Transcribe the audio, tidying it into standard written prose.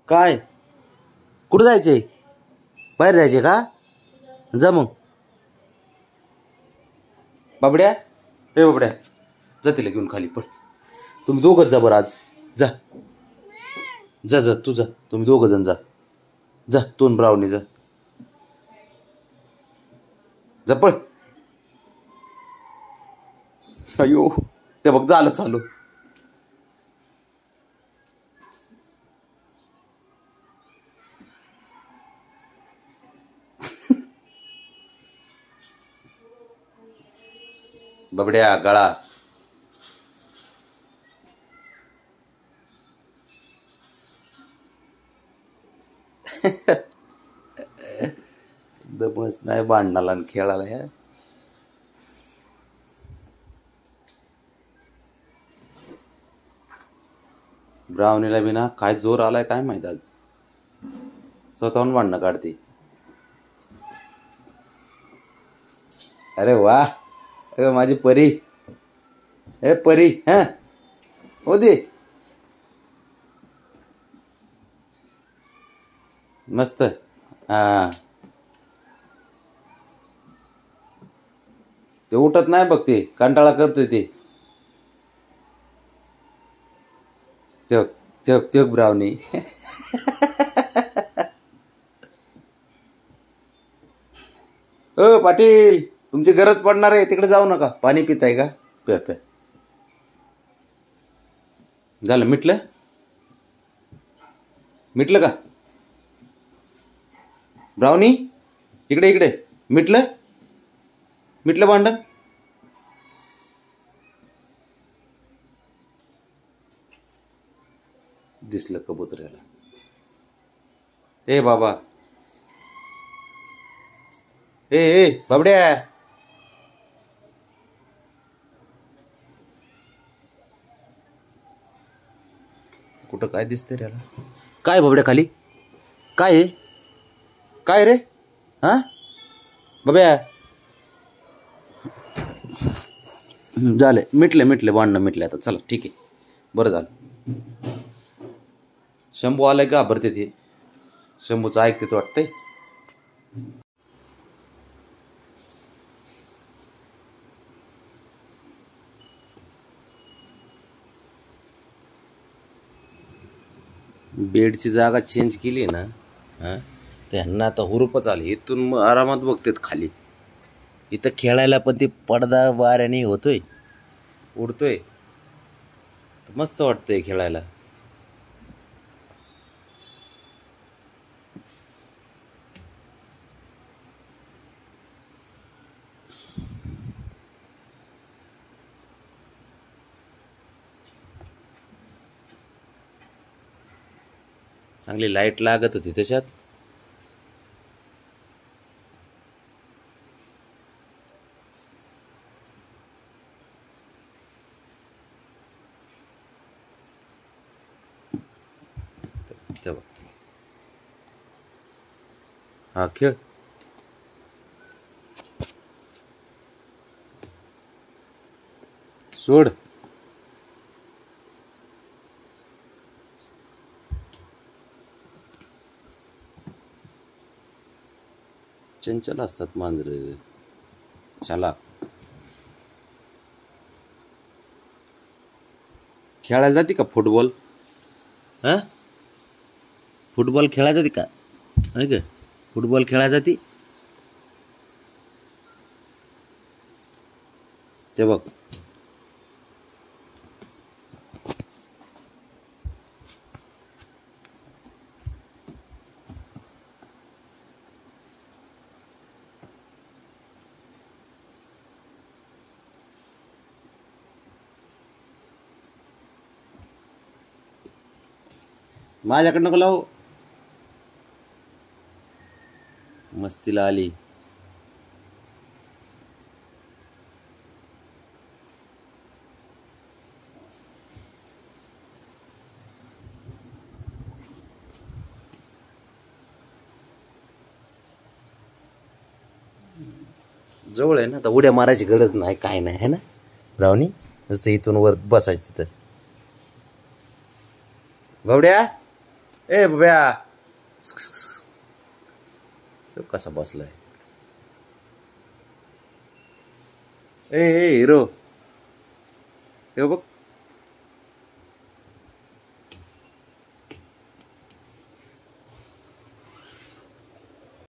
काय कुठं जायचंय? बाहेर जायचंय का? जा मग. बाबड्या, हे बाबड्या, जा तिला घेऊन खाली पण. तुम्ही दोघंच जा बरं आज. जा जा जा तू जा, तुम्ही दोघं जण जा. जा तोन ब्रावणी जा. जा पळ. अयो ते बघ झालं चालू. बाबड्या गळा. दमच नाही भांडणाला आणि खेळायला. ह्या ब्रावणीला बी ना काय जोर आलाय काय माहित आज. स्वतःहून भांडणं काढते. अरे वा, अरे माझी परी. ए परी, हा हो दे. मस्त. हा ते उठत नाही बघ, ते कंटाळा करते ते. तेग तेग तेग ब्रावणी. ओ पाटील, तुमची गरज पडणार आहे, तिकडे जाऊ नका. पाणी पिताय का? प्या प्या. झालं मिटलं? मिटलं का ब्रावणी? इकडे इकडे. मिटलं? मिटलं भांडण? दिसलं कबुतऱ्याला. ए बाबा, ए ए बाबड्या. कुठं काय दिसतंय त्याला? काय बाबड्या खाली? काय आहे? काय रे? हा बाब्या. झाले, मिटले मिटले भांडणं मिटले आता. चला ठीक आहे, बरं झालं. शंभू आलाय का भरते ते. शंभूचं ऐकते तो वाटतंय. बेडची जागा चेंज केली ना, हां, त्यांना आता हुरूपच आली. इथून मग आरामात बघतेत खाली. इथं खेळायला पण ती पडदा वाऱ्याने होतोय, उडतोय. मस्त वाटतंय खेळायला. चांगली लाईट लागत होती त्याच्यात. तेव्हा हा खेळ. सोड. चंचल असतात मांजर. चला खेळायला जाते का फुटबॉल? हां, फुटबॉल खेळायला जाते का? आहे का फुटबॉल खेळायला जाते? ते बघ. माझ्याकडनं नको लावू. मस्तीला आली. जवळ आहे ना, आता उड्या मारायची गरज नाही, काय नाही है ना ब्रावणी. नुसतं इथून वर बसायचं. तर बावड्या, ए बब्या, तो कसा बसलाय. ए हिरो, हे बघ